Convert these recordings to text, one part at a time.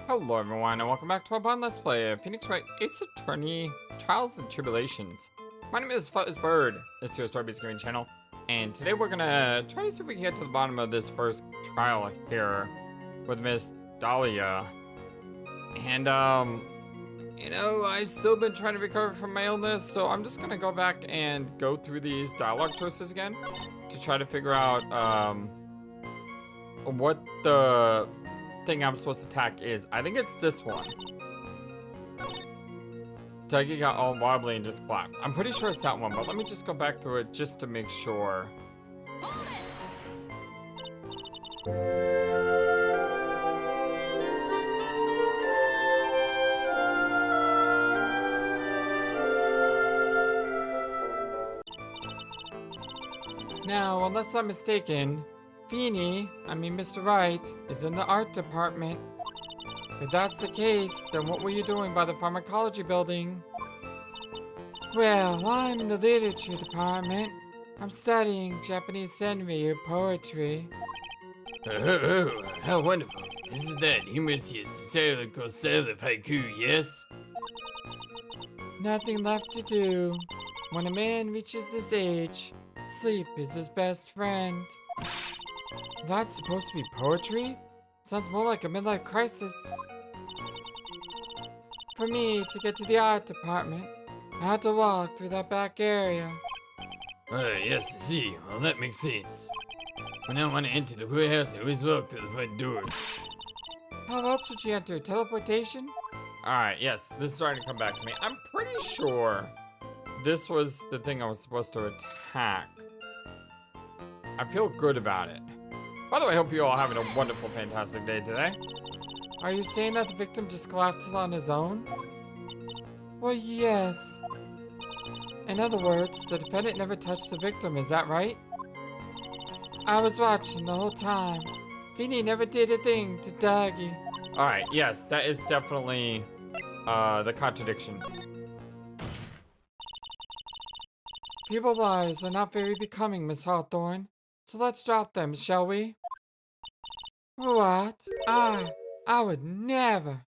Hello everyone and welcome back to our Bond Let's Play of Phoenix Wright Ace Attorney Trials and Tribulations. My name is FlightlessBird, this is your story-based gaming channel, and today we're gonna try to see if we can get to the bottom of this first trial here with Miss Dahlia. And you know, I've still been trying to recover from my illness, so I'm just gonna go back and go through these dialogue choices again to try to figure out what the thing I'm supposed to attack is. I think it's this one. Dougie got all wobbly and just clapped. I'm pretty sure it's that one, but let me just go back through it just to make sure. Now, unless I'm mistaken, Mr. Wright, is in the art department. If that's the case, then what were you doing by the pharmacology building? Well, I'm in the literature department. I'm studying Japanese senryu poetry. Oh, how wonderful. Isn't that humorous satirical style of haiku, yes? Nothing left to do. When a man reaches this age, sleep is his best friend. That's supposed to be poetry? Sounds more like a midlife crisis. For me to get to the art department, I had to walk through that back area. Yes, I see. Well, that makes sense. When I want to enter the warehouse, I always walk through the front doors. How else would you enter? Teleportation? Alright, yes, this is starting to come back to me. I'm pretty sure this was the thing I was supposed to attack. I feel good about it. By the way, I hope you all having a wonderful, fantastic day today. Are you saying that the victim just collapsed on his own? Well, yes. In other words, the defendant never touched the victim, is that right? I was watching the whole time. Feeny never did a thing to Dougie. Alright, yes, that is definitely the contradiction. People's lies are not very becoming, Miss Hawthorne. So let's drop them, shall we? What? I would never.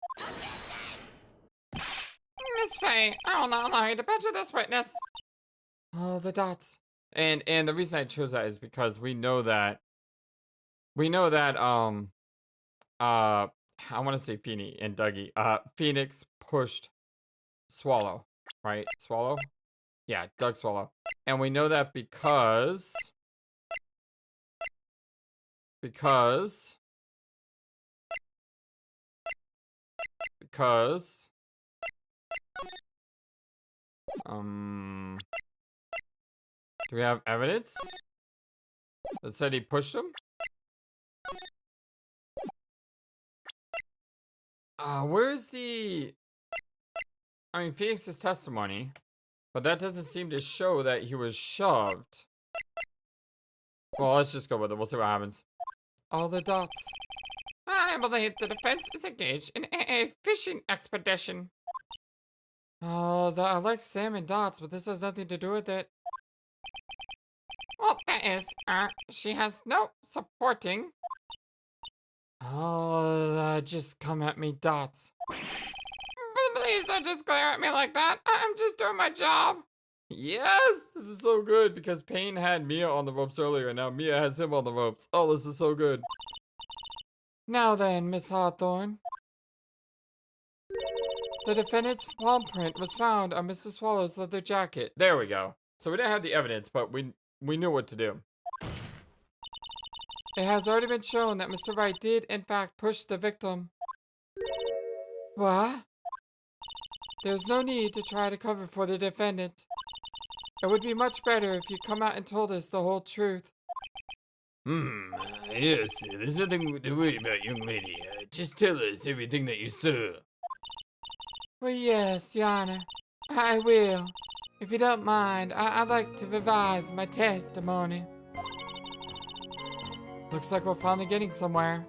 Miss Faye, I will not allow you to badger this witness. Oh, the dots. And the reason I chose that is because we know that I want to say Feeny and Dougie. Phoenix pushed Swallow, right? Swallow? Yeah, Doug Swallow. And we know that because do we have evidence that said he pushed him? Where's the... I mean, Phoenix's testimony, but that doesn't seem to show that he was shoved. Well, let's just go with it. We'll see what happens. All the dots. I believe the defense is engaged in a fishing expedition. Oh, I like salmon dots, but this has nothing to do with it. Well, that is, she has no supporting. Oh, just come at me, dots. Please don't just glare at me like that. I'm just doing my job. Yes, this is so good because Payne had Mia on the ropes earlier, and now Mia has him on the ropes. Oh, this is so good. Now then, Miss Hawthorne. The defendant's palm print was found on Mr. Swallow's leather jacket. There we go. So we didn't have the evidence, but we knew what to do. It has already been shown that Mr. Wright did, in fact, push the victim. What? There's no need to try to cover for the defendant. It would be much better if you come out and told us the whole truth. Yes, there's nothing to worry about, young lady. Just tell us everything that you saw. Well, yes, Your Honor. I will. If you don't mind, I'd like to revise my testimony. Looks like we're finally getting somewhere.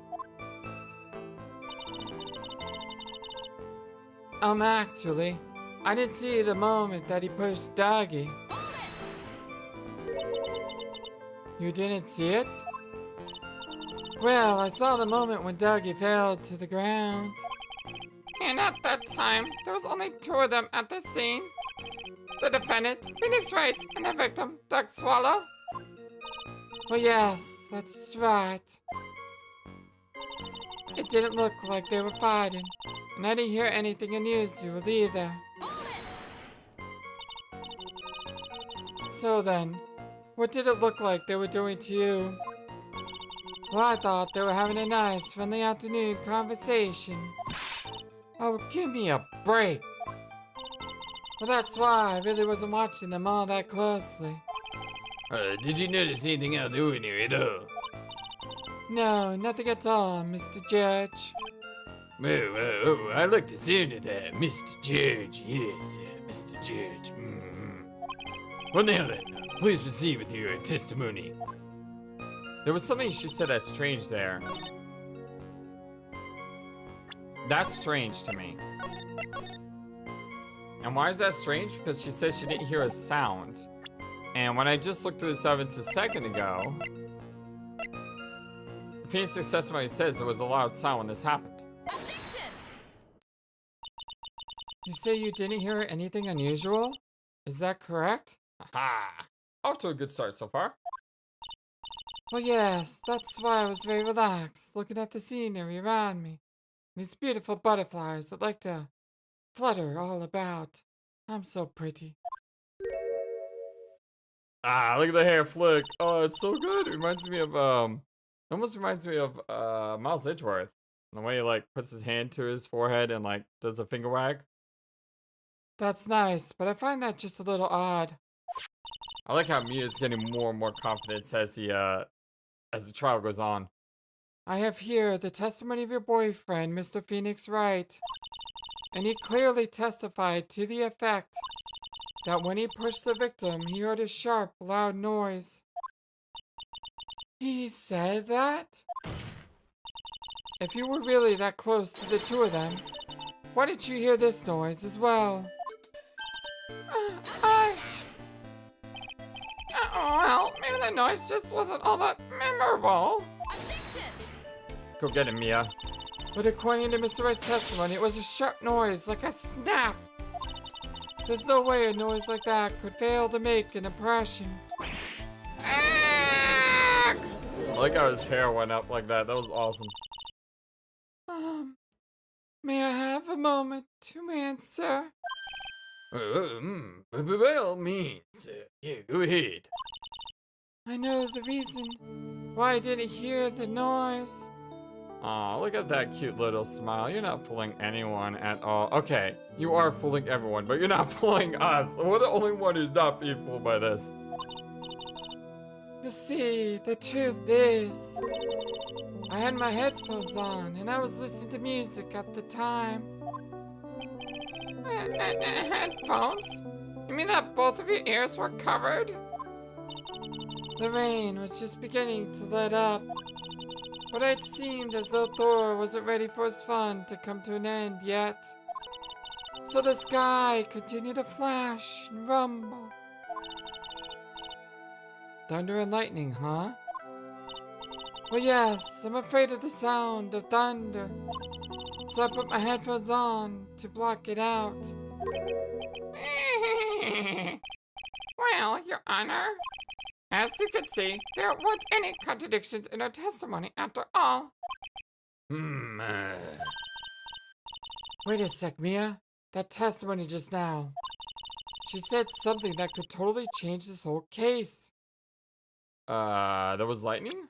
Actually, I didn't see the moment that he pushed Dougie. You didn't see it? Well, I saw the moment when Dougie fell to the ground. And at that time, there was only 2 of them at the scene. The defendant, Phoenix Wright, and the victim, Doug Swallow. Well, yes, that's right. It didn't look like they were fighting, and I didn't hear anything unusual either. So then, what did it look like they were doing to you? Well, I thought they were having a nice, friendly afternoon conversation. Oh, give me a break. Well, that's why I really wasn't watching them all that closely. Did you notice anything out of the ordinary at all? No, nothing at all, Mr. Judge. Oh, I like the sound of that, Mr. Judge. Yes, Mr. Judge. Well, now then, please proceed with your testimony. There was something she said that's strange there. That's strange to me. And why is that strange? Because she says she didn't hear a sound. And when I just looked through the evidence a second ago, Phoenix's testimony says there was a loud sound when this happened. You say you didn't hear anything unusual? Is that correct? Aha! Off to a good start so far. Well, yes, that's why I was very relaxed, looking at the scenery around me. These beautiful butterflies that like to flutter all about. I'm so pretty. Look at the hair flick. Oh, it's so good. It reminds me of, almost reminds me of, Miles Edgeworth. The way he, like, puts his hand to his forehead and, like, does a finger wag. That's nice, but I find that just a little odd. I like how Mia's getting more and more confidence as the trial goes on. I have here the testimony of your boyfriend, Mr. Phoenix Wright. And he clearly testified to the effect that when he pushed the victim, he heard a sharp, loud noise. He said that? If you were really that close to the 2 of them, why didn't you hear this noise as well? Well, maybe the noise just wasn't all that memorable. Go get him, Mia. But according to Mr. Wright's testimony, it was a sharp noise, like a snap. There's no way a noise like that could fail to make an impression. I like how his hair went up like that. That was awesome. May I have a moment to answer? By all means. Yeah, go ahead. I know the reason why I didn't hear the noise. Aw, look at that cute little smile. You're not fooling anyone at all. Okay, you are fooling everyone, but you're not fooling us. We're the only one who's not being fooled by this. You see, the truth is, I had my headphones on and I was listening to music at the time. Headphones? You mean that both of your ears were covered? The rain was just beginning to let up, but it seemed as though Thor wasn't ready for his fun to come to an end yet. So the sky continued to flash and rumble. Thunder and lightning, huh? Well, yes, I'm afraid of the sound of thunder, so I put my headphones on to block it out. Well, Your Honor, as you can see, there weren't any contradictions in her testimony after all. Wait a sec, Mia. That testimony just now. She said something that could totally change this whole case. There was lightning?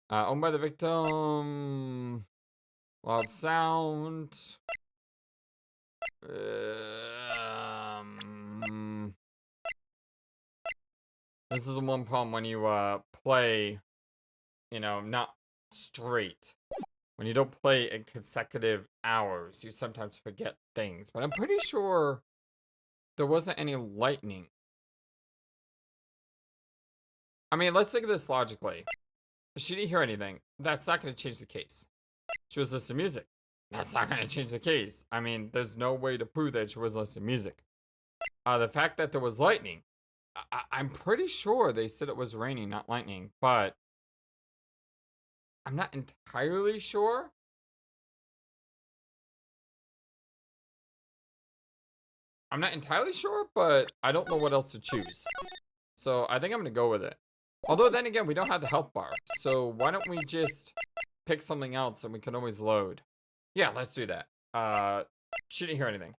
Owned by the victim. Loud sound. This is the one problem when you play, you know, not straight. When you don't play in consecutive hours, you sometimes forget things. But I'm pretty sure there wasn't any lightning. I mean, let's think of this logically. She didn't hear anything. That's not going to change the case. She was listening to music. That's not going to change the case. I mean, there's no way to prove that she was listening to music. The fact that there was lightning, I'm pretty sure they said it was raining, not lightning. But I'm not entirely sure. But I don't know what else to choose. So I think I'm gonna go with it. Although then again, we don't have the health bar. So why don't we just pick something else and we can always load. Yeah, let's do that. She didn't hear anything.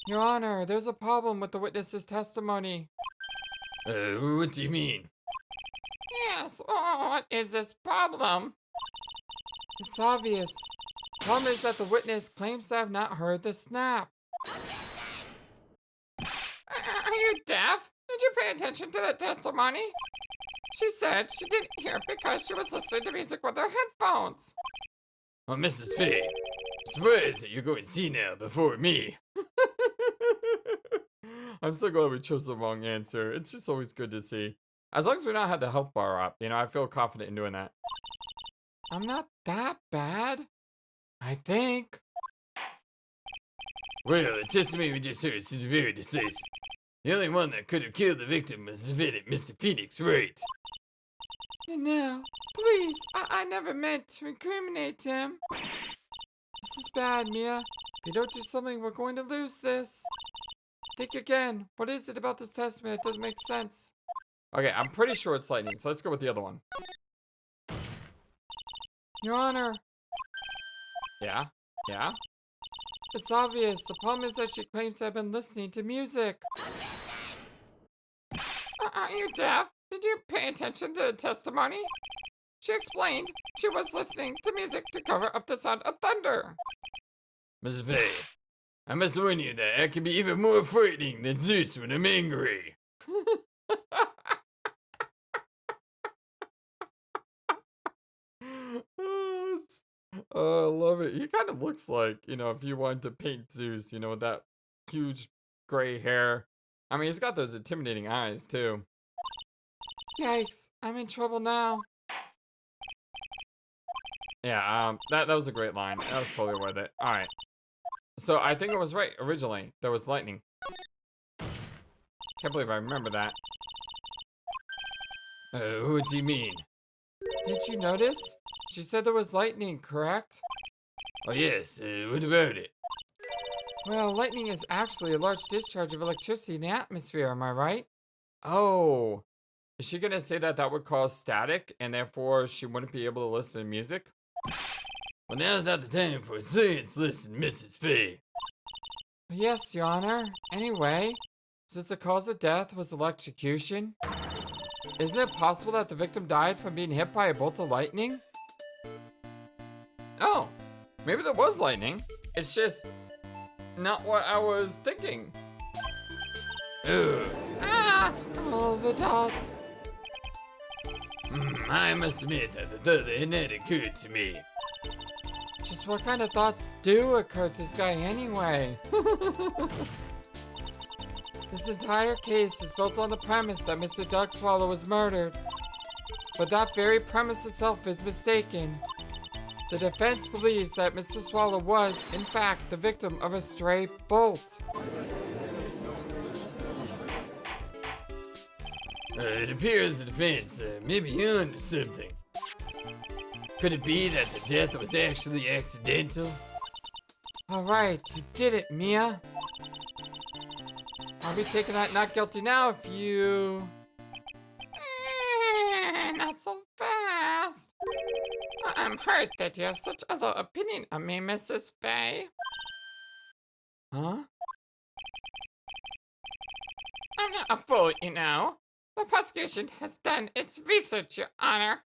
Your Honor, there's a problem with the witness's testimony. What do you mean? Yes, what is this problem? It's obvious. Problem is that the witness claims to have not heard the snap. Are you deaf? Did you pay attention to the testimony? She said she didn't hear it because she was listening to music with her headphones. Well, Mrs. Faye, I'm surprised that you're going senile before me. I'm so glad we chose the wrong answer. It's just always good to see. As long as we not had the health bar up, I feel confident in doing that. I'm not that bad, I think. Well, the testimony we just heard seems very decisive. The only one that could have killed the victim was the defendant, Mr. Phoenix Wright. And now, please, I never meant to incriminate him. This is bad, Mia. If you don't do something, we're going to lose this. Think again. What is it about this testimony that doesn't make sense? Okay, I'm pretty sure it's lightning, so let's go with the other one. Your Honor. Yeah? It's obvious. The problem is that she claims to have been listening to music. Are you deaf? Did you pay attention to the testimony? She explained she was listening to music to cover up the sound of thunder. Mrs. Faye, I must warn you that I can be even more frightening than Zeus when I'm angry. Oh, I love it. He kind of looks like, if you wanted to paint Zeus, with that huge gray hair. I mean, he's got those intimidating eyes, too. Yikes, I'm in trouble now. Yeah, that was a great line. That was totally worth it. All right. So I think I was right originally. There was lightning. Can't believe I remember that. What do you mean? Did you notice? She said there was lightning, correct? Oh yes, what about it? Well, lightning is actually a large discharge of electricity in the atmosphere, am I right? Oh. Is she gonna say that would cause static and therefore she wouldn't be able to listen to music? Well, now's not the time for a science lesson, Mrs. Faye. Yes, Your Honor. Anyway, since the cause of death was electrocution, isn't it possible that the victim died from being hit by a bolt of lightning? Oh, maybe there was lightning. It's just not what I was thinking. Ugh. Ah! All the dots. I must admit that the thought that had not occurred to me. Just what kind of thoughts do occur to this guy anyway? This entire case is built on the premise that Mr. Doug Swallow was murdered. But that very premise itself is mistaken. The defense believes that Mr. Swallow was, in fact, the victim of a stray bolt. It appears the defense may be onto something. Could it be that the death was actually accidental? Alright, you did it, Mia. I'll be taking that not guilty now if you... Not so fast. I'm hurt that you have such a low opinion of me, Mrs. Faye. Huh? I'm not a fool, The prosecution has done its research, Your Honor.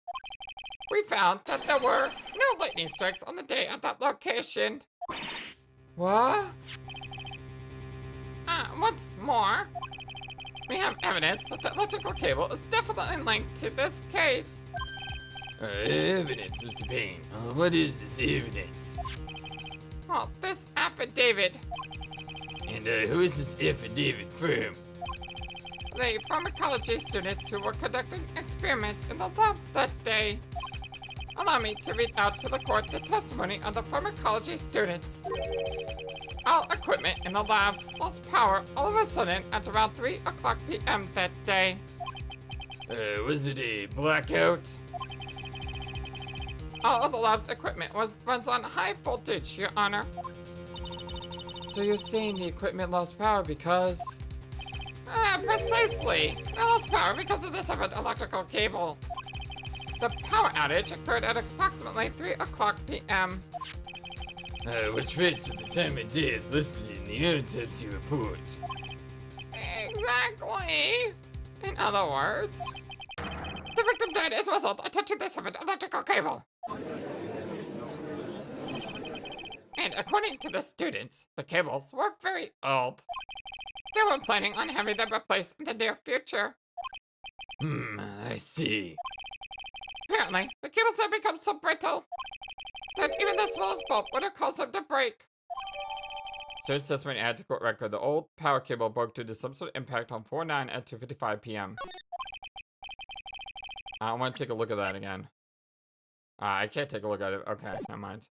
We found that there were no lightning strikes on the day at that location. What? What's more, we have evidence that the electrical cable is definitely linked to this case. Evidence, Mr. Payne. What is this evidence? Well, this affidavit. And who is this affidavit from? The pharmacology students who were conducting experiments in the labs that day. Allow me to read out to the court the testimony of the pharmacology students. All equipment in the labs lost power all of a sudden at around 3 o'clock p.m. that day. Was it a blackout? All of the lab's equipment runs on high voltage, Your Honor. So you're saying the equipment lost power because... Precisely. They lost power because of the severed electrical cable. The power outage occurred at approximately 3 o'clock p.m. Which fits with the time of death listed in the autopsy report. Exactly. In other words, the victim died as a result of touching the severed electrical cable. And according to the students, the cables were very old. They were planning on having them replaced in the near future. I see. Apparently, the cables have become so brittle that even the smallest bulb would have caused them to break. Search testimony add to court record. The old power cable broke due to some sort of impact on 4/9 at 2:55 p.m. I want to take a look at that again. I can't take a look at it. Okay, never mind.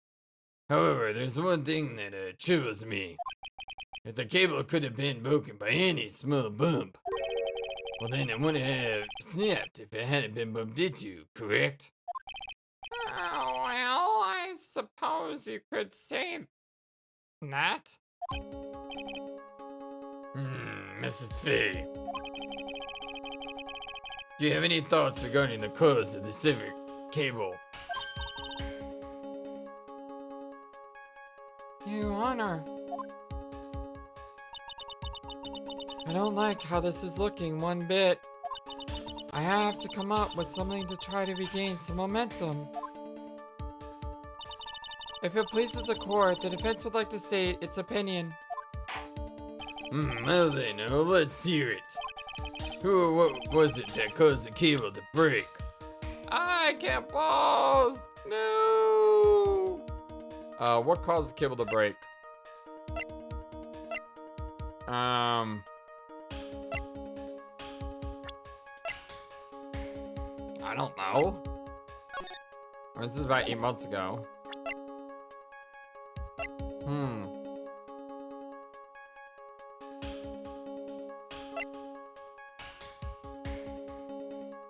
However, there's one thing that troubles me. If the cable could have been broken by any small bump, well then it wouldn't have snapped if it hadn't been bumped into, correct? Oh, well, I suppose you could say that. Mrs. Fay. Do you have any thoughts regarding the cause of the severed cable? Your Honor, I don't like how this is looking one bit. I have to come up with something to try to regain some momentum. If it pleases the court, the defense would like to state its opinion. Well then, let's hear it. Who or what was it that caused the cable to break? I can't pause! No! What caused the cable to break? I don't know. This is about 8 months ago.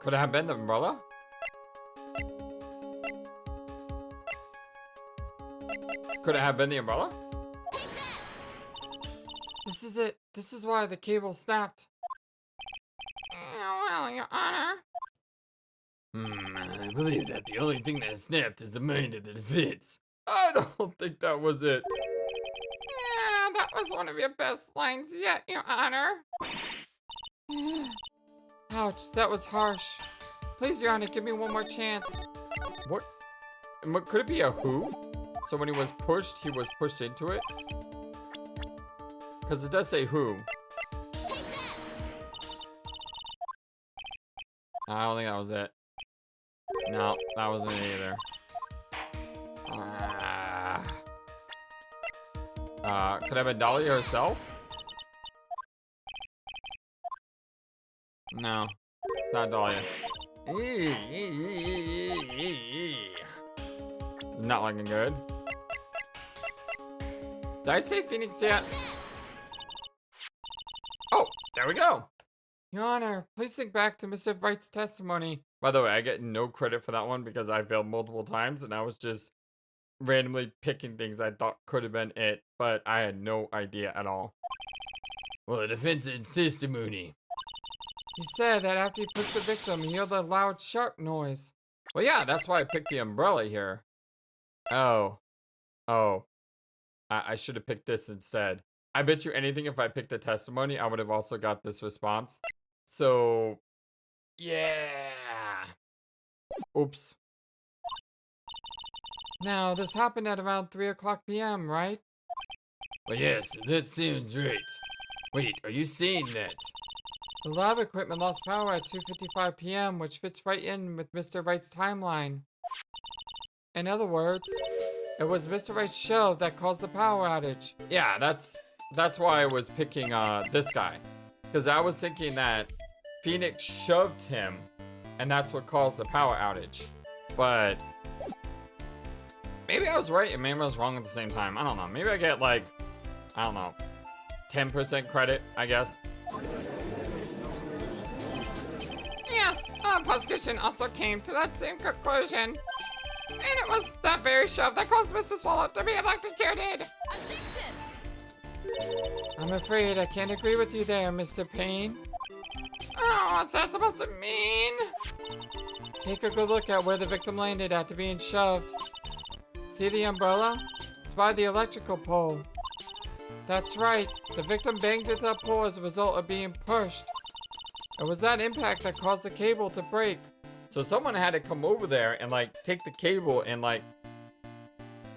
Could it have been the umbrella? Could it have been the umbrella? This is it. This is why the cable snapped. Well, Your Honor. I believe that the only thing that snapped is the mind of the defense. I don't think that was it. Yeah, that was one of your best lines yet, Your Honor. Ouch, that was harsh. Please, Your Honor, give me one more chance. What? Could it be a who? So when he was pushed into it? Because it does say who. I don't think that was it. No, that wasn't it either. Could have been Dahlia herself? No, not Dahlia. Not looking good. Did I say Phoenix yet? Oh, there we go. Your Honor, please think back to Mr. Wright's testimony. By the way, I get no credit for that one because I failed multiple times and I was just randomly picking things I thought could have been it, but I had no idea at all. Well, the defense's testimony. He said that after he pushed the victim, he heard a loud, sharp noise. Well, yeah, that's why I picked the umbrella here. Oh. I should have picked this instead. I bet you anything if I picked the testimony, I would have also got this response. So, yeah. Oops. Now, this happened at around 3 o'clock p.m., right? Well, yes, that sounds right. Wait, are you saying that? The lab equipment lost power at 2:55 p.m., which fits right in with Mr. Wright's timeline. In other words, it was Mr. Wright's shove that caused the power outage. Yeah, that's why I was picking this guy. Because I was thinking that Phoenix shoved him, and that's what caused the power outage. But maybe I was right and maybe I was wrong at the same time. I don't know. Maybe I get like, I don't know, 10% credit, I guess. Yes, Prosecution also came to that same conclusion. And it was that very shove that caused Mr. Swallow to be electrocuted. I'm afraid I can't agree with you there, Mr. Payne. Oh, what's that supposed to mean? Take a good look at where the victim landed after being shoved. See the umbrella? It's by the electrical pole. That's right, the victim banged into the pole as a result of being pushed. It was that impact that caused the cable to break. So someone had to come over there and like take the cable and like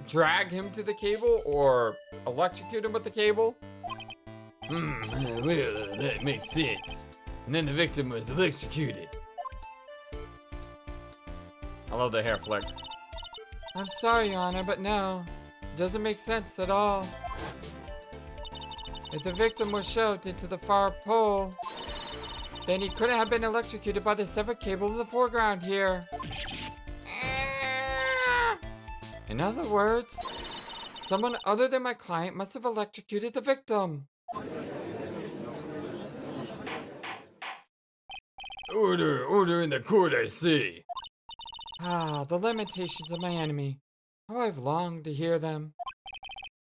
drag him to the cable or electrocute him with the cable. Well, that makes sense. And then the victim was electrocuted. I love the hair flick. I'm sorry, Your Honor, but no. It doesn't make sense at all. If the victim was shoved into the far pole, then he couldn't have been electrocuted by the severed cable in the foreground here. In other words, someone other than my client must have electrocuted the victim. Order in the court, I say. Ah, the lamentations of my enemy. How I've longed to hear them.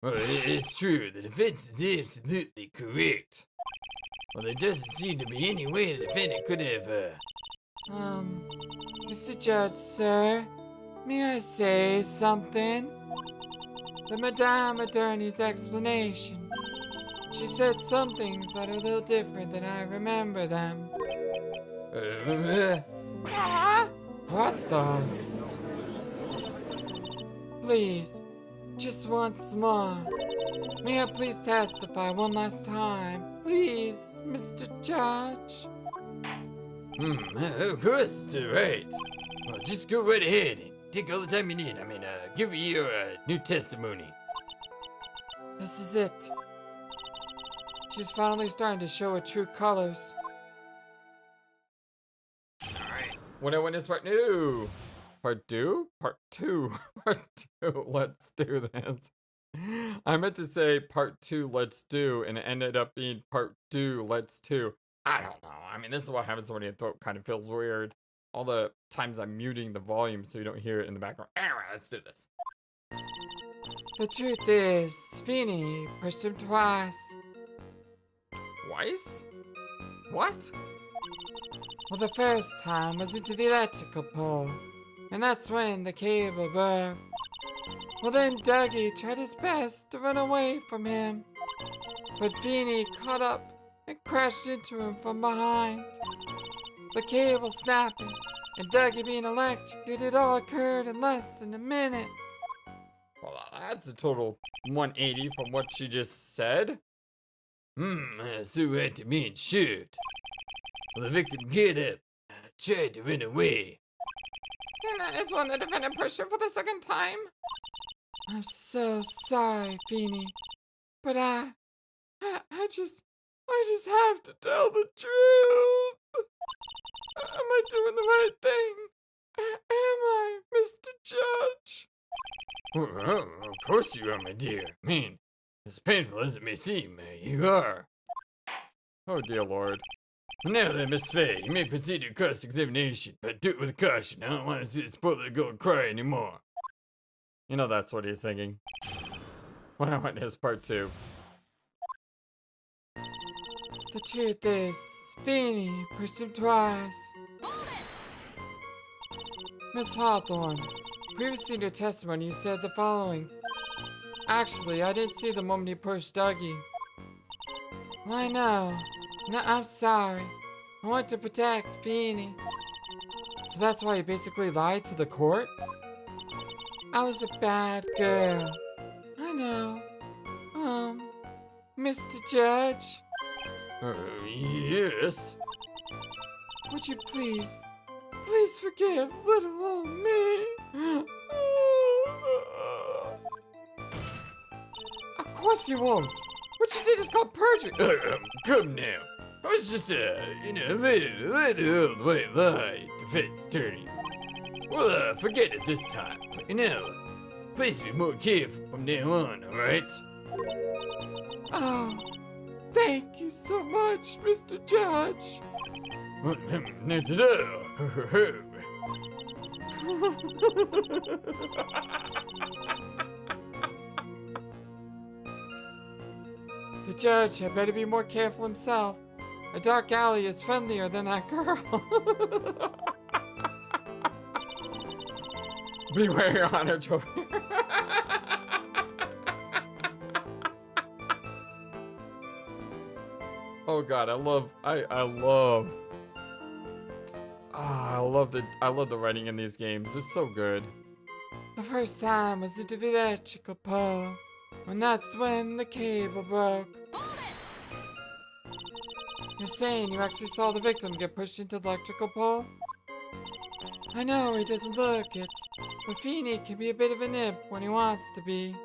Well, it's true. The defense is absolutely correct. Well, there doesn't seem to be any way the defendant could have, Mr. Judge, sir, may I say something? The Madame Attorney's explanation. She said some things that are a little different than I remember them. What the? Please, just once more. May I please testify one last time? Please, Mr. Judge. Of course, it's alright. Well, just go right ahead and take all the time you need. Give me your new testimony. This is it. She's finally starting to show her true colors. Alright. What I witness part two. Part two? Part two. Part two. Let's do this. I meant to say part two, let's do, and it ended up being part two, let's do. I don't know. I mean, this is what happens when your throat kind of feels weird. All the times I'm muting the volume so you don't hear it in the background. Anyway, let's do this. The truth is, Feeney pushed him twice. Twice? What? Well, the first time was into the electrical pole, and that's when the cable broke. Well, then Dougie tried his best to run away from him, but Feeney caught up and crashed into him from behind. The cable snapping and Dougie being electrocuted all occurred in less than a minute. Well, that's a total 180 from what she just said. So after being shoved, well, the victim got up, tried to run away. And that is when the defendant pushed him for the second time? I'm so sorry, Feeney, but I just have to tell the truth. Am I doing the right thing? Am I, Mr. Judge? Well, of course you are, my dear. I mean, as painful as it may seem, you are. Oh, dear Lord. Now then, Miss Faye, you may proceed to cross-examination, but do it with caution. I don't want to see this bullet go and cry anymore. You know that's what he's singing. When I went his part two. The truth is, Feeney pushed him twice. Miss Hawthorne, previously in your testimony you said the following. Actually, I didn't see the moment he pushed Dougie. Well, I know. No, I'm sorry. I want to protect Feeney. So that's why you basically lied to the court? I was a bad girl. I know. Mr. Judge? Yes? Would you please forgive little old me? Of course you won't. What you did is called perjury. Come now. I was just a little old white lie, defense attorney. Well, forget it this time. But please be more careful from now on, alright? Oh, thank you so much, Mr. Judge. The judge had better be more careful himself. A dark alley is friendlier than that girl. Beware your honor, trophy. Oh god, I love the writing in these games. They're so good. The first time was into the electrical pole, and that's when the cable broke. You're saying you actually saw the victim get pushed into the electrical pole? I know he doesn't look it, but Feeny can be a bit of an imp when he wants to be.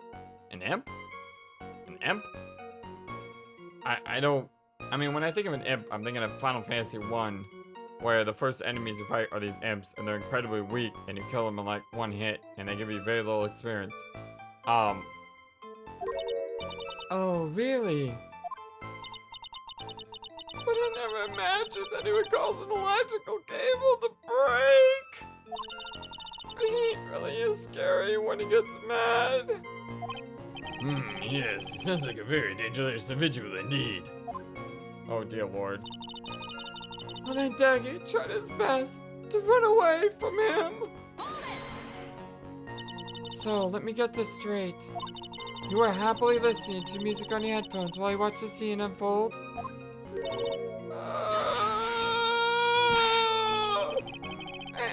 An imp? An imp? I mean, when I think of an imp, I'm thinking of Final Fantasy 1, where the first enemies you fight are these imps, and they're incredibly weak, and you kill them in like one hit, and they give you very little experience. Oh, really? But I never imagined that he would cause an electrical cable to break. He really is scary when he gets mad. Yes, he sounds like a very dangerous individual indeed. Oh dear lord. Well then Dougie tried his best to run away from him. So, let me get this straight. You are happily listening to music on your headphones while you watch the scene unfold?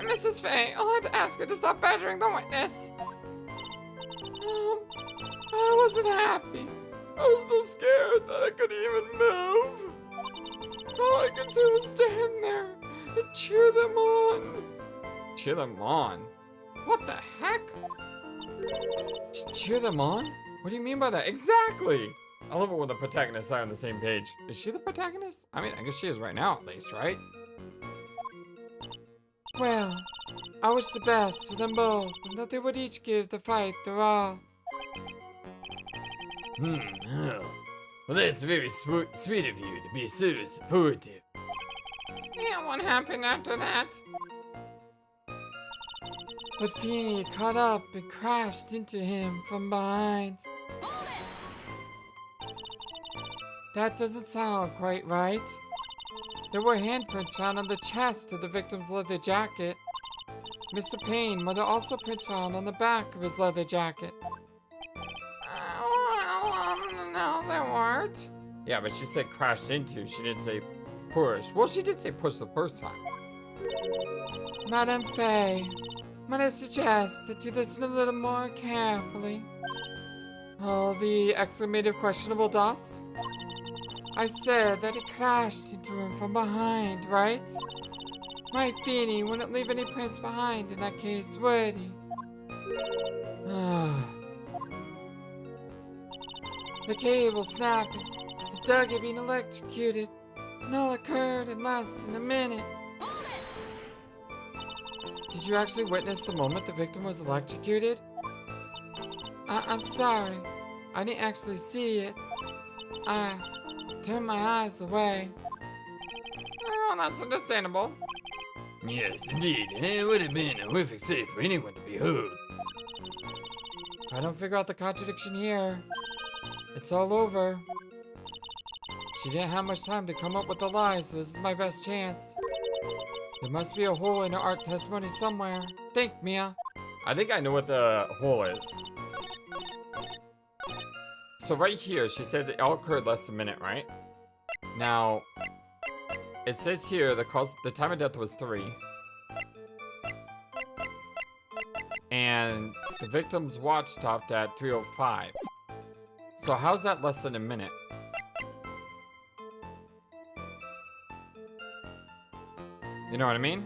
Mrs. Faye, I'll have to ask her to stop badgering the witness. I wasn't happy. I was so scared that I couldn't even move. All I could do was stand there and cheer them on. Cheer them on? What the heck? Cheer them on? What do you mean by that? Exactly! I love it when the protagonists are on the same page. Is she the protagonist? I mean, I guess she is right now at least, right? Well, I wish the best for them both, and that they would each give the fight their all. Well, that's very sweet of you to be so supportive. Yeah, what happened after that? But Feeny caught up and crashed into him from behind. That doesn't sound quite right. There were handprints found on the chest of the victim's leather jacket. Mr. Payne, were there also prints found on the back of his leather jacket? No, there weren't. Yeah, but she said crashed into. She didn't say push. Well, she did say push the first time. Madame Faye, might I suggest that you listen a little more carefully? All the exclamative questionable dots? I said that he crashed into him from behind, right? My Feeny wouldn't leave any prints behind in that case, would he? The cable snapping, the Dougie being electrocuted, and all occurred in less than a minute. Did you actually witness the moment the victim was electrocuted? I'm sorry, I didn't actually see it. I turned my eyes away. Oh, that's understandable. Yes, indeed. It would have been a horrific sight for anyone to behold. If I don't figure out the contradiction here, it's all over. She didn't have much time to come up with a lie, so this is my best chance. There must be a hole in her art testimony somewhere. Think, Mia. I think I know what the hole is. So right here, she says it all occurred less than a minute, right? Now, it says here the time of death was 3. And the victim's watch stopped at 3:05. So how's that less than a minute? You know what I mean?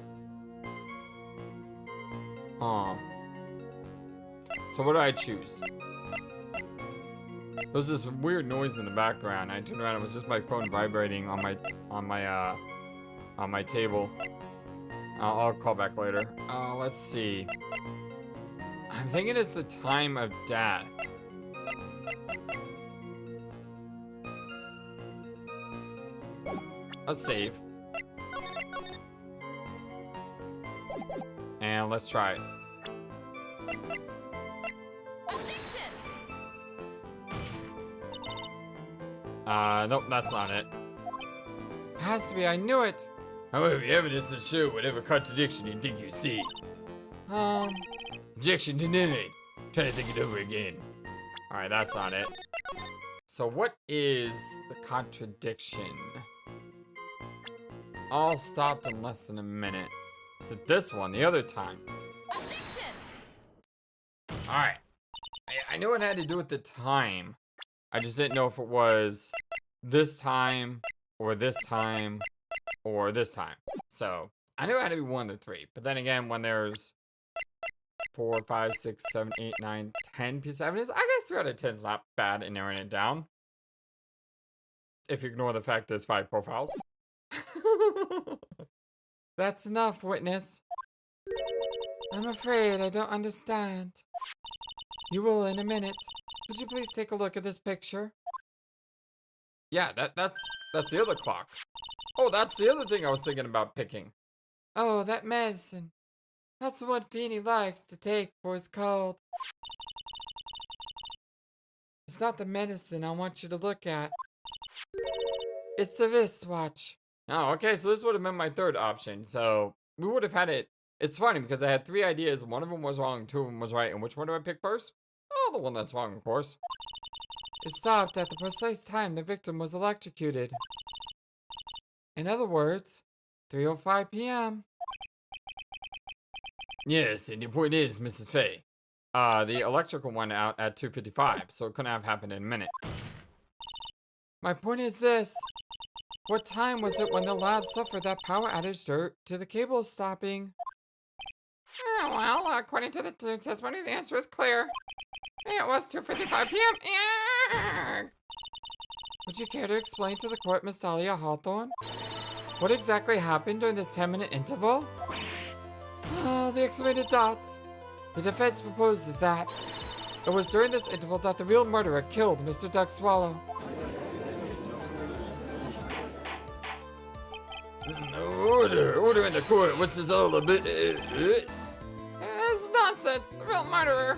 So what do I choose? There was this weird noise in the background. I turned around, it was just my phone vibrating on my table. I'll call back later. Let's see. I'm thinking it's the time of death. Let's save. And let's try it. Nope, that's not it. It has to be, I knew it. However, evidence will show whatever contradiction you think you see. Objection denied. Try to think it over again. Alright, that's not it. So what is the contradiction? All stopped in less than a minute. Is it this one, the other time? Alright. I knew it had to do with the time. I just didn't know if it was this time, or this time, or this time. So, I knew it had to be one of the three. But then again, when there's 4, 5, 6, 7, 8, 9, 10 pieces of evidence, I guess 3 out of 10 is not bad in narrowing it down. If you ignore the fact there's 5 profiles. That's enough, witness. I'm afraid I don't understand. You will in a minute. Could you please take a look at this picture? Yeah, that's the other clock. Oh, that's the other thing I was thinking about picking. Oh, that medicine. That's the one Feeny likes to take for his cold. It's not the medicine I want you to look at. It's the wristwatch. Oh, okay, so this would have been my third option. So we would have had it. It's funny because I had 3 ideas. One of them was wrong, 2 of them was right. And which one do I pick first? Oh, the one that's wrong, of course. It stopped at the precise time the victim was electrocuted. In other words, 3:05 p.m. Yes, and your point is, Mrs. Fay. The electrical went out at 2:55, so it couldn't have happened in a minute. My point is this. What time was it when the lab suffered that power outage due to the cable stopping? Well, according to the testimony, the answer is clear. It was 2:55 p.m. Would you care to explain to the court, Miss Dahlia Hawthorne? What exactly happened during this 10-minute interval? The exclamated dots. The defense proposes that it was during this interval that the real murderer killed Mr. Duck Swallow. Order in the court. What's this all about? This is nonsense. The real murderer.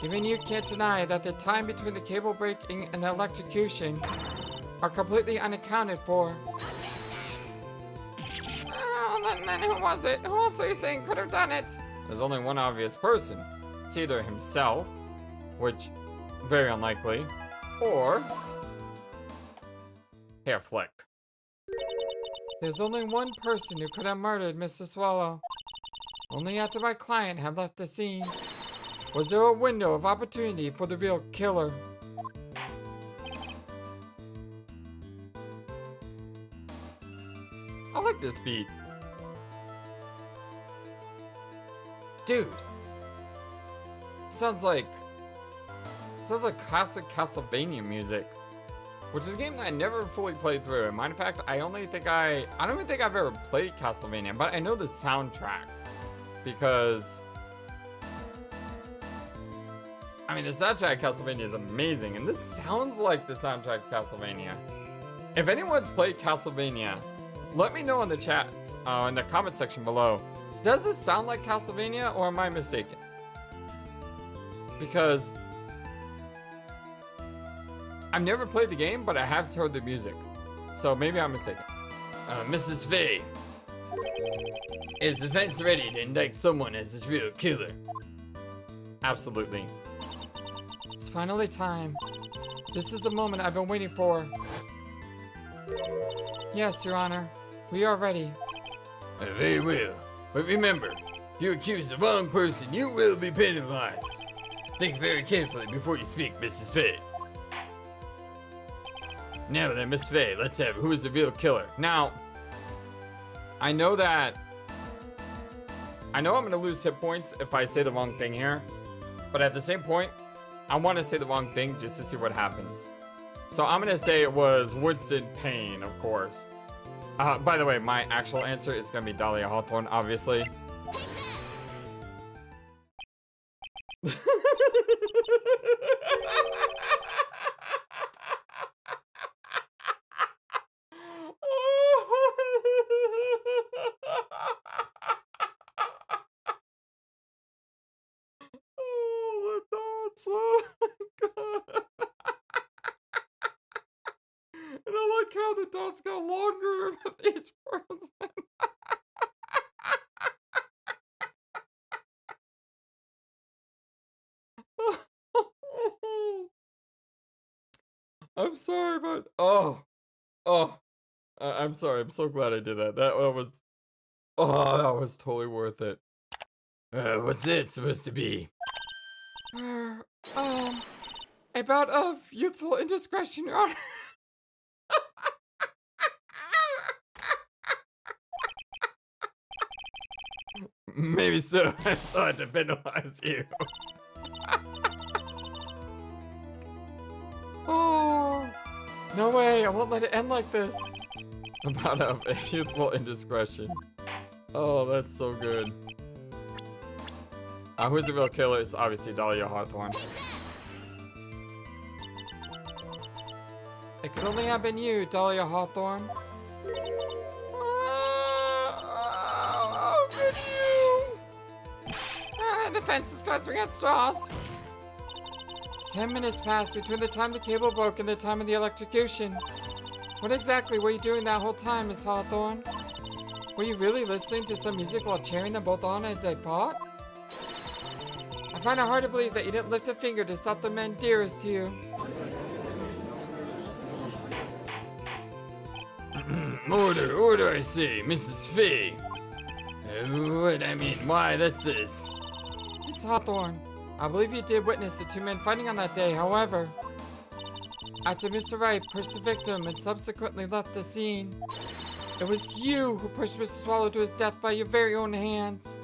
Even you can't deny that the time between the cable breaking and the electrocution are completely unaccounted for. Oh, then who was it? Who else are you saying could have done it? There's only one obvious person. It's either himself, which, very unlikely, or Hair Flick. There's only one person who could have murdered Mr. Swallow. Only after my client had left the scene was there a window of opportunity for the real killer. I like this beat. Dude. Sounds like classic Castlevania music. Which is a game that I never fully played through. In matter of fact, I don't even think I've ever played Castlevania, but I know the soundtrack. Because I mean, the soundtrack of Castlevania is amazing, and this sounds like the soundtrack of Castlevania. If anyone's played Castlevania, let me know in the chat, in the comment section below. Does this sound like Castlevania, or am I mistaken? Because I've never played the game, but I have heard the music. So maybe I'm mistaken. Mrs. Fay, is the defense ready to indict someone as this real killer? Absolutely. It's finally time. This is the moment I've been waiting for. Yes, Your Honor. We are ready. Very well. But remember, if you accuse the wrong person, you will be penalized. Think very carefully before you speak, Mrs. Fay. Now then, Miss Fay, let's have who is the real killer. Now, I know I'm gonna lose hit points if I say the wrong thing here. But at the same point, I want to say the wrong thing just to see what happens. So I'm gonna say it was Winston Payne, of course. By the way, my actual answer is gonna be Dahlia Hawthorne, obviously. dots got longer with each person. I'm sorry, but I'm sorry. I'm so glad I did that. That was totally worth it. What's that supposed to be? A bout of youthful indiscretion, Your Honor. Maybe so. I still had to penalize you. Oh, no way. I won't let it end like this. A bout of youthful indiscretion. Oh, that's so good. Who's the real killer? It's obviously Dahlia Hawthorne. It could only have been you, Dahlia Hawthorne. How could you? The fence is grasping at straws. 10 minutes passed between the time the cable broke and the time of the electrocution. What exactly were you doing that whole time, Miss Hawthorne? Were you really listening to some music while cheering them both on as they fought? I find it hard to believe that you didn't lift a finger to stop the men dearest to you. Order, I say, Mrs. Fay. Why, that's this. Miss Hawthorne, I believe you did witness the two men fighting on that day, however. After Mr. Wright pushed the victim and subsequently left the scene, it was you who pushed Mr. Swallow to his death by your very own hands.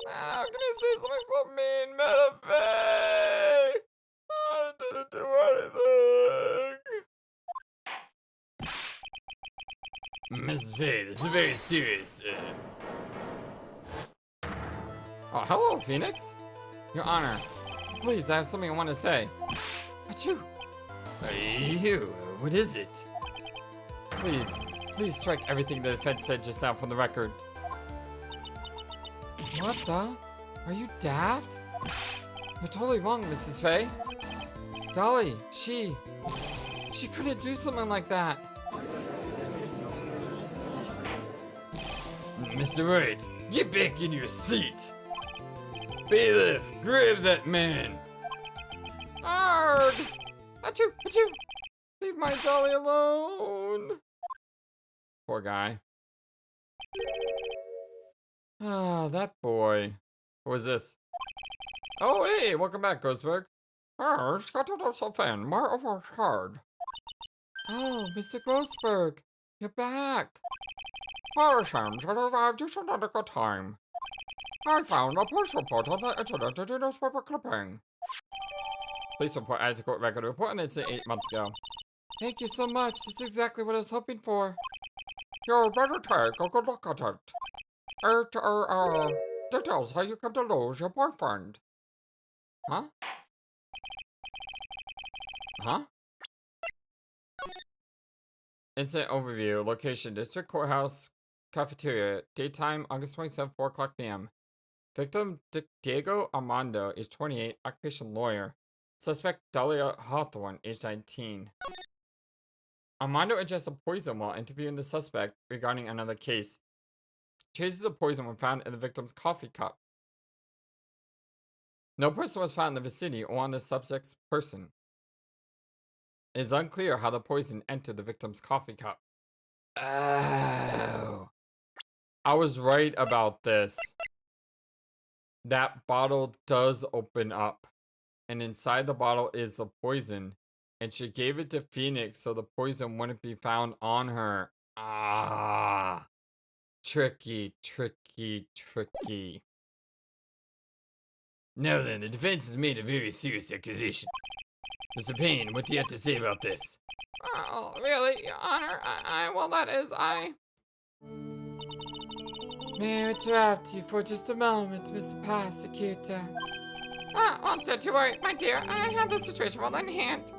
How can you say something so mean, Metafay? I didn't do anything. Mrs. Fay, this is very serious. Oh, hello, Phoenix. Your Honor, please, I have something I want to say. Achoo! You, what is it? Please strike everything the defense said just now from the record. What the? Are you daft? You're totally wrong, Mrs. Fay. Dolly, she couldn't do something like that. Mr. Wright, get back in your seat. Bailiff, grab that man. Arrgh! Achoo! Achoo! Leave my Dolly alone! Poor guy. Ah, that boy. What was this? Oh, hey, welcome back, Ghostberg. Oh, Mr. Ghostberg, you're back. Seems that arrived just at a good time. I found a police report on the incident in the newspaper clipping. Police report added to court record report on the incident 8 months ago. Thank you so much. That's exactly what I was hoping for. You better take a good look at it. It details how you come to lose your boyfriend. Huh? Huh? Incident overview. Location: District Courthouse Cafeteria. Daytime, August 27, 4 o'clock p.m. Victim: Diego Armando, age 28, occupation lawyer. Suspect: Dahlia Hawthorne, age 19. Armando ingests a poison while interviewing the suspect regarding another case. Traces of poison were found in the victim's coffee cup. No person was found in the vicinity or on the suspect's person. It is unclear how the poison entered the victim's coffee cup. Oh. I was right about this. That bottle does open up. And inside the bottle is the poison. And she gave it to Phoenix so the poison wouldn't be found on her. Ah. Tricky, tricky, tricky. Now then, the defense has made a very serious accusation. Mr. Payne, what do you have to say about this? Oh, really, Your Honor? Well, that is, May I interrupt you for just a moment, Mr. Prosecutor? Well, don't you worry, my dear. I have the situation well in hand.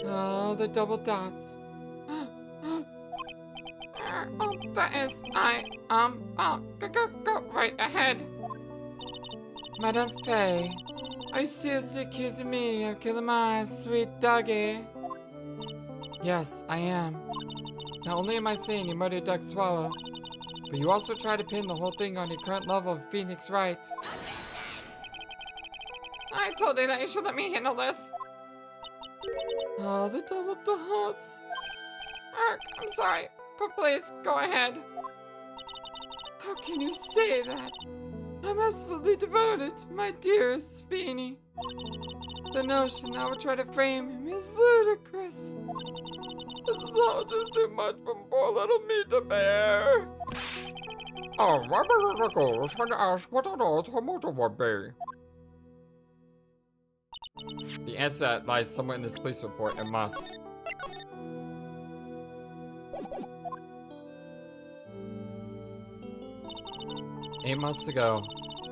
Oh, the double dots. Oh, that is, go right ahead. Madame Fay, Are you seriously accusing me of killing my sweet doggy? Yes, I am. Not only am I saying you murdered Doug Swallow, but you also try to pin the whole thing on your current level of Phoenix Wright. I told you that you should let me handle this. Oh, the double the hearts. Ark, I'm sorry, but please, go ahead. How can you say that? I'm absolutely devoted to my dearest Feeny. The notion that I would try to frame him is ludicrous. This is all just too much for poor little me to bear. Oh, Robert was trying to ask what on earth her mother would be. The answer to that lies somewhere in this police report. It must. "8 months ago,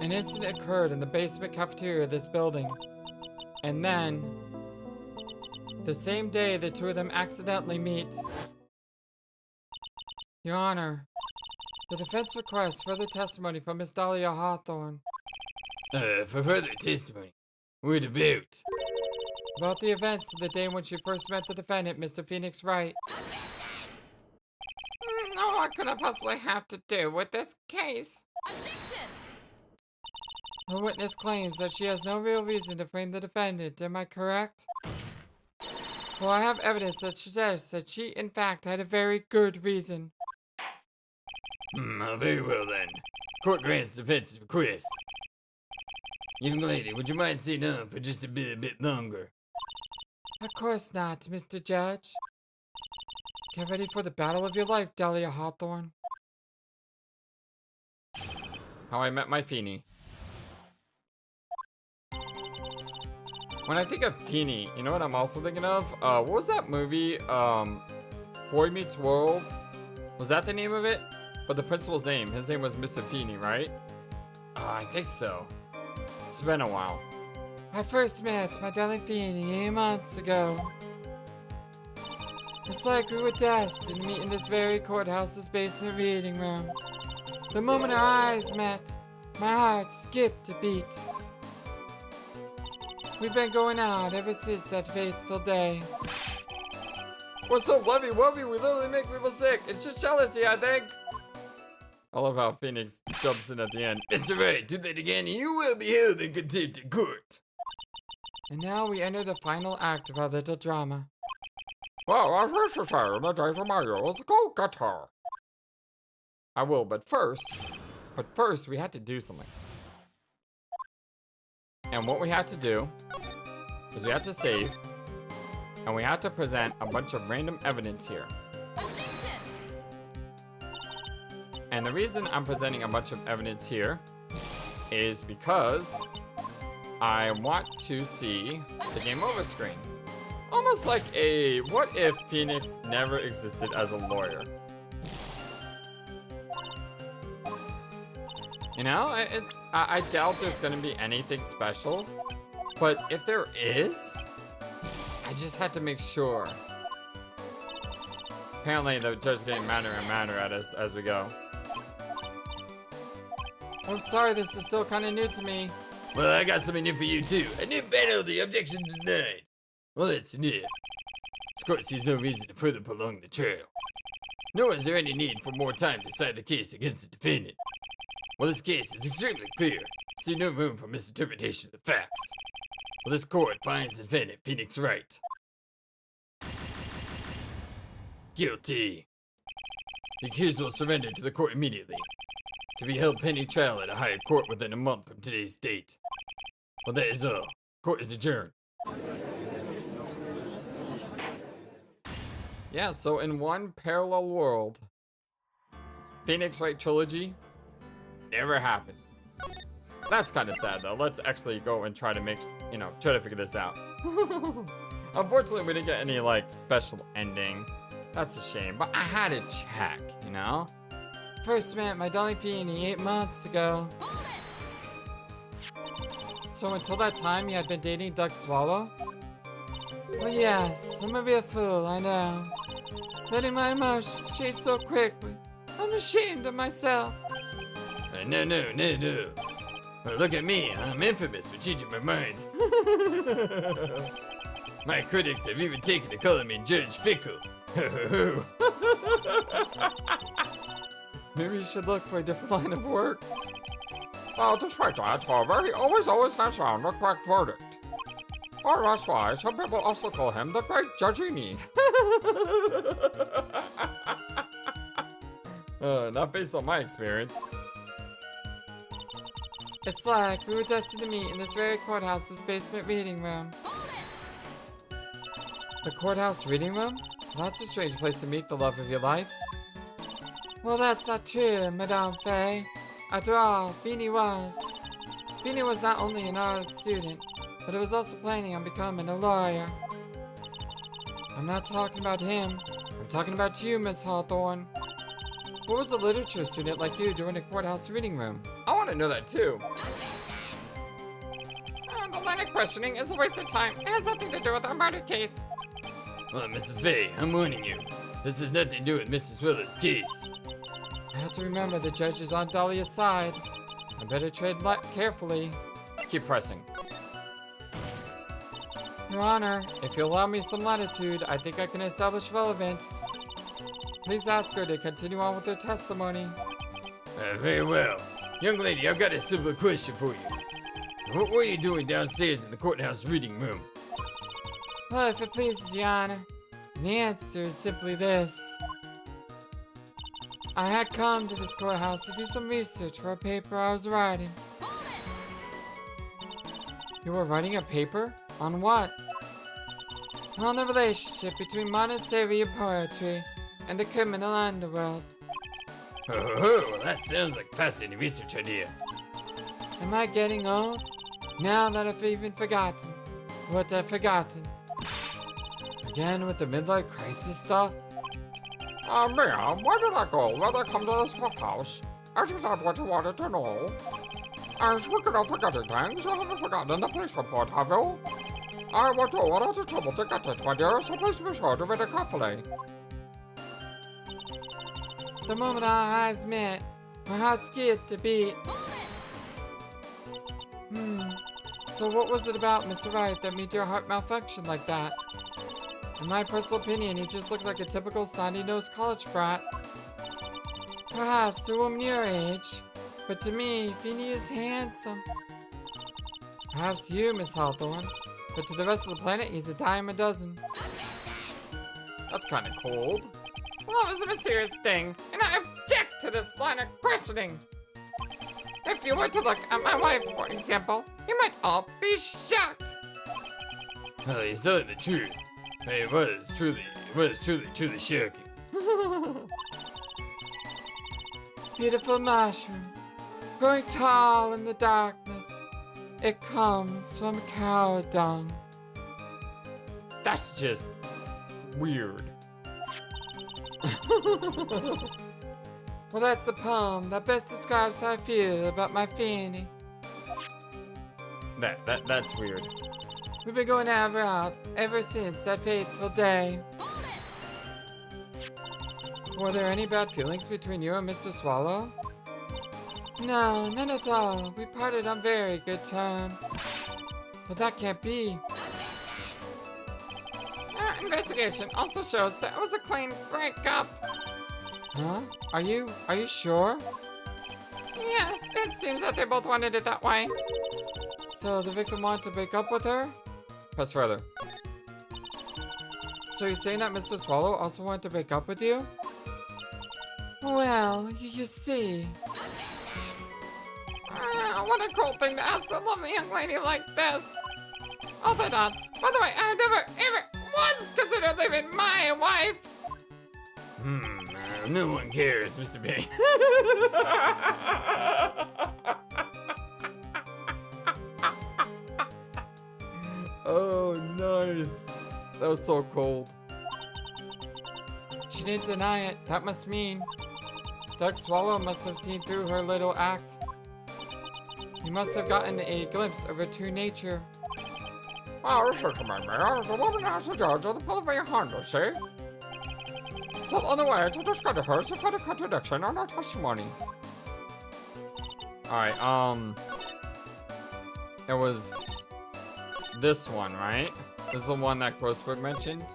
an incident occurred in the basement cafeteria of this building. And then, the same day the two of them accidentally meet. Your Honor, the defense requests further testimony from Miss Dahlia Hawthorne. For further testimony, what about? About the events of the day when she first met the defendant, Mr. Phoenix Wright. No, what could I possibly have to do with this case? The witness claims that she has no real reason to frame the defendant, am I correct? Well, I have evidence that suggests that she, in fact, had a very good reason. Very well then. Court grants defense's request. Young lady, would you mind sitting down for just a bit longer? Of course not, Mr. Judge. Get ready for the battle of your life, Dahlia Hawthorne. How I Met My Feeny. When I think of Feeny, you know what I'm also thinking of? What was that movie? Boy Meets World? Was that the name of it? But the principal's name, his name was Mr. Feeny, right? I think so. It's been a while. I first met my darling Feeny 8 months ago. It's like we were destined to meet in this very courthouse's basement reading room. The moment our eyes met, my heart skipped a beat. We've been going out ever since that fateful day. We're so lovey-wovey, we literally make people sick. It's just jealousy, I think. I love how Phoenix jumps in at the end. Mr. Wright, do that again, you will be held in contempt of court. And now we enter the final act of our little drama. Well, as necessary in the days of my youth, go get her. I will, but first we had to do something. And what we had to do is we had to save, and we had to present a bunch of random evidence here. And the reason I'm presenting a bunch of evidence here is because I want to see the game over screen. Almost like a what if Phoenix never existed as a lawyer. You know, I doubt there's gonna be anything special, but if there is, I just had to make sure. Apparently the judge is getting madder and madder at us as we go. I'm sorry, this is still kind of new to me. Well, I got something new for you too. A new penalty, objection denied. Well, that's new. This court sees no reason to further prolong the trial. Nor is there any need for more time to decide the case against the defendant. Well, this case is extremely clear. I see no room for misinterpretation of the facts. Well, this court finds the defendant, Phoenix Wright, guilty. The accused will surrender to the court immediately, to be held pending trial at a higher court within a month from today's date. Well, that is all. Court is adjourned. Yeah, so in one parallel world, Phoenix Wright trilogy never happened. That's kind of sad though. Let's actually go and try to try to figure this out. Unfortunately, we didn't get any like special ending. That's a shame, but I had to check, you know? First met my darling Feeny 8 months ago. So until that time, you had been dating Doug Swallow? Well, yes, I'm a real fool, I know. Letting my emotions change so quickly. I'm ashamed of myself. No. Well, look at me, I'm infamous for changing my mind. My critics have even taken to calling me Judge Fickle. Maybe you should look for a different line of work. Well, despite that, however, he always has found the correct verdict. Or that's why some people also call him the Great Judgini. Not based on my experience. It's like we were destined to meet in this very courthouse's basement reading room. The courthouse reading room? That's a strange place to meet the love of your life. Well, that's not true, Madame Faye. After all, Beanie was. Beanie was not only an art student, but he was also planning on becoming a lawyer. I'm not talking about him. I'm talking about you, Miss Hawthorne. What was a literature student like you doing in a courthouse reading room? I want to know that too. The line of questioning is a waste of time. It has nothing to do with our murder case. Well, Mrs. Faye, I'm warning you. This has nothing to do with Mrs. Willard's case. I have to remember the judge is on Dahlia's side. I better tread carefully. Keep pressing. Your Honor, if you allow me some latitude, I think I can establish relevance. Please ask her to continue on with her testimony. Very well. Young lady, I've got a simple question for you. What were you doing downstairs in the courthouse reading room? Well, if it pleases Your Honor, the answer is simply this. I had come to this courthouse to do some research for a paper I was writing. You were writing a paper? On what? On the relationship between monetarily poetry and the criminal underworld. Oh, well, that sounds like a fascinating research idea. Am I getting old? Now that I've even forgotten what I've forgotten. Again with the midlife crisis stuff? Ma'am, where did I go when I come to this courthouse? Isn't that what you wanted to know? Speaking of forgetting things, you haven't forgotten the police report, have you? I went to all the trouble to get it, my dear, so please be sure to read it carefully. The moment our eyes met, my heart skipped a beat. So what was it about Mr. Wright that made your heart malfunction like that? In my personal opinion, he just looks like a typical snotty-nosed college brat. Perhaps to a woman your age, but to me, Vinny is handsome. Perhaps to you, Miss Hawthorne, but to the rest of the planet, he's a dime a dozen. That's kind of cold. Love is a mysterious thing, and I object to this line of questioning. If you were to look at my wife, for example, you might all be shocked. Well, you're telling the truth. It was truly shocking. Beautiful mushroom, growing tall in the darkness. It comes from cow dung. That's just weird. Well, that's the poem that best describes how I feel about my Fanny. That's weird. We've been going out ever since that fateful day. Were there any bad feelings between you and Mr. Swallow? No, none at all. We parted on very good terms. But that can't be. Our investigation also shows that it was a clean breakup. Huh? Are you sure? Yes, it seems that they both wanted it that way. So the victim wanted to break up with her? Press further. So you're saying that Mr. Swallow also wanted to break up with you? Well, you see. What a cool thing to ask a lovely young lady like this. Other nuts. By the way, I never ever once considered leaving my wife. No one cares, Mr. B. Oh, nice. That was so cold. She didn't deny it. That must mean Doug Swallow must have seen through her little act. He must have gotten a glimpse of her true nature. Well, certainly, the woman has a judge on the pull of a hand, you see? So on the way to discredit her, she found a contradiction on her testimony. Alright, it was this one, right? This is the one that Grossberg mentioned.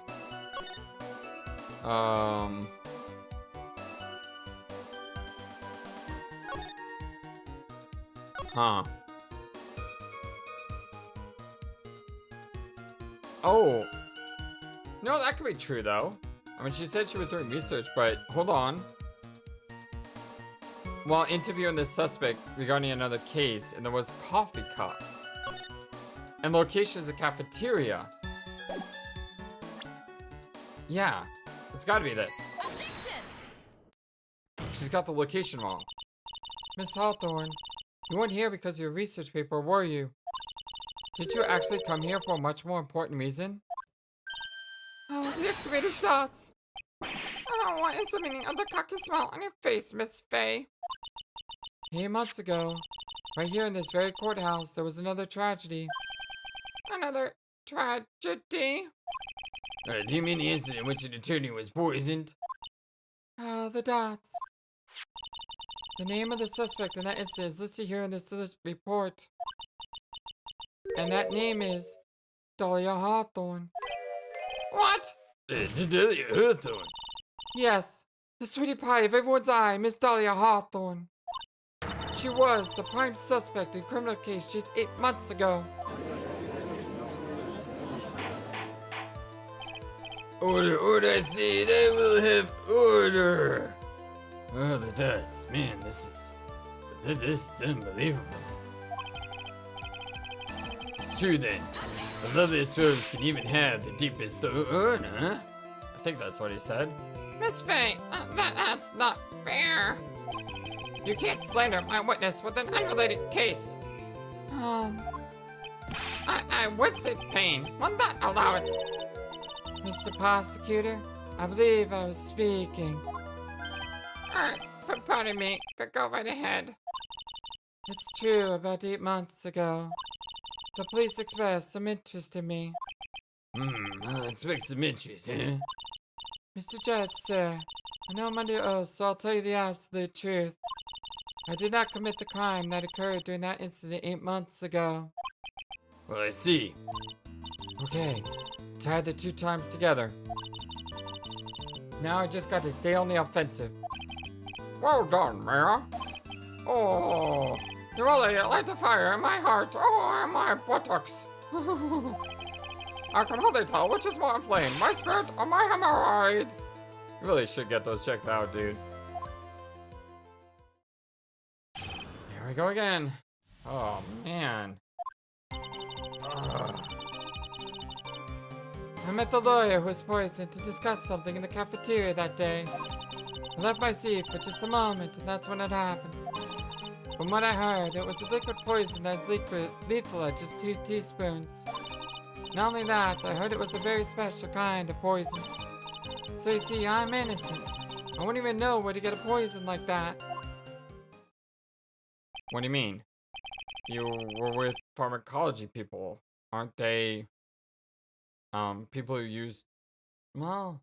Huh. Oh. No, that could be true, though. I mean, she said she was doing research, but hold on. While interviewing the suspect regarding another case, and there was a coffee cup. And location is a cafeteria. Yeah, it's gotta be this. She's got the location wrong. Miss Hawthorne, you weren't here because of your research paper, were you? Did you actually come here for a much more important reason? Oh, the excavated dots. What is the meaning of the cocky smile on your face, Miss Faye? 8 months ago, right here in this very courthouse, there was another tragedy. Another tragedy? Do you mean the incident in which an attorney was poisoned? The dots. The name of the suspect in that incident is listed here in this report. And that name is Dahlia Hawthorne. What? Dahlia Hawthorne? Yes, the sweetie pie of everyone's eye, Miss Dahlia Hawthorne. She was the prime suspect in a criminal case just 8 months ago. Order, order, I say, they will have order. Oh, the dots. Man, this is unbelievable. It's true then. The loveliest rose can even have the deepest thorn, huh? I think that's what he said. Miss Faye, that's not fair. You can't slander my witness with an unrelated case. I would say pain. Will not allow it. Mr. Prosecutor, I believe I was speaking. Pardon me. Go right ahead. It's true, about 8 months ago. The police expressed some interest in me. I'll expect some interest, huh? Mr. Judge, sir, I know I'm under oath, so I'll tell you the absolute truth. I did not commit the crime that occurred during that incident 8 months ago. Well, I see. Okay, tie the 2 times together. Now I just got to stay on the offensive. Well done, Mayor. Oh, you really light a fire in my heart. Oh, and my buttocks. I can hardly tell which is more inflamed, my spirit or my hemorrhoids. You really should get those checked out, dude. Here we go again. Oh, man. Ugh. I met the lawyer who was poisoned to discuss something in the cafeteria that day. I left my seat for just a moment, and that's when it happened. From what I heard, it was a liquid poison that's lethal at just 2 teaspoons. Not only that, I heard it was a very special kind of poison. So you see, I'm innocent. I wouldn't even know where to get a poison like that. What do you mean? You were with pharmacology people, aren't they? People who use... Well...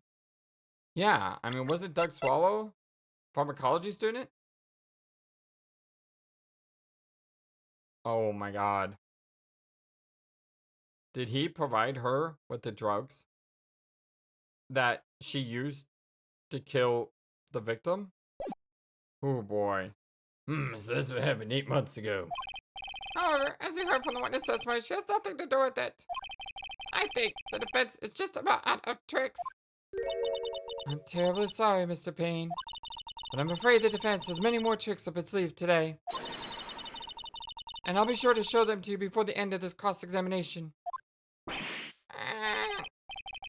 Yeah, I mean, wasn't Doug Swallow pharmacology student? Oh my god. Did he provide her with the drugs that she used to kill the victim? Oh boy. So that's what happened 8 months ago. However, as you heard from the witness testimony, she has nothing to do with it. I think the defense is just about out of tricks. I'm terribly sorry, Mr. Payne, but I'm afraid the defense has many more tricks up its sleeve today. And I'll be sure to show them to you before the end of this cross-examination.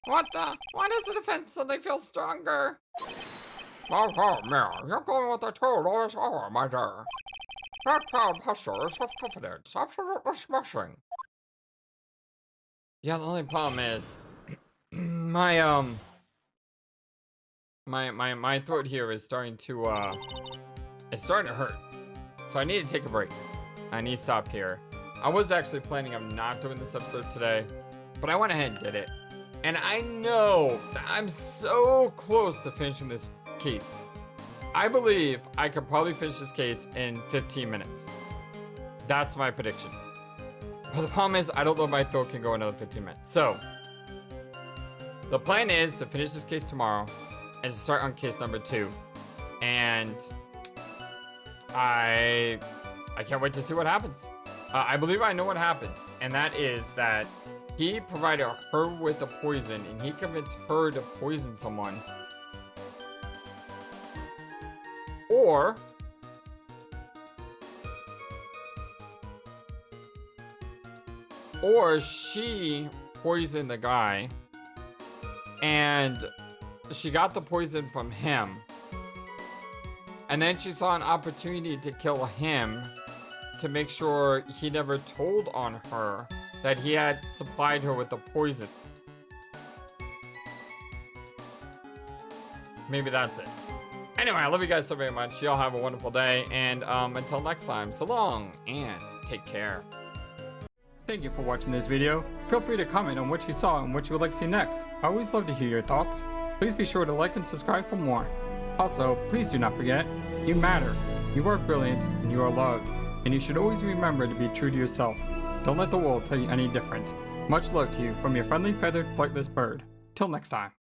What the? Why does the defense suddenly feel stronger? Oh, Mary, you're going with the truth always are, my dear. That proud posture is self-confidence, absolutely smashing. Yeah, the only problem is, my throat here is starting to, it's starting to hurt. So I need to take a break. I need to stop here. I was actually planning on not doing this episode today, but I went ahead and did it. And I know that I'm so close to finishing this case. I believe I could probably finish this case in 15 minutes. That's my prediction. But the problem is, I don't know if my throat can go another 15 minutes. So, the plan is to finish this case tomorrow and to start on case number 2. And I can't wait to see what happens. I believe I know what happened. And that is that he provided her with the poison and he convinced her to poison someone. Or she poisoned the guy and she got the poison from him. And then she saw an opportunity to kill him to make sure he never told on her that he had supplied her with the poison. Maybe that's it. Anyway, I love you guys so very much. Y'all have a wonderful day. And until next time, so long and take care. Thank you for watching this video. Feel free to comment on what you saw and what you would like to see next. I always love to hear your thoughts. Please be sure to like and subscribe for more. Also, please do not forget, you matter, you are brilliant, and you are loved. And you should always remember to be true to yourself. Don't let the world tell you any different. Much love to you from your friendly feathered flightless bird. Till next time.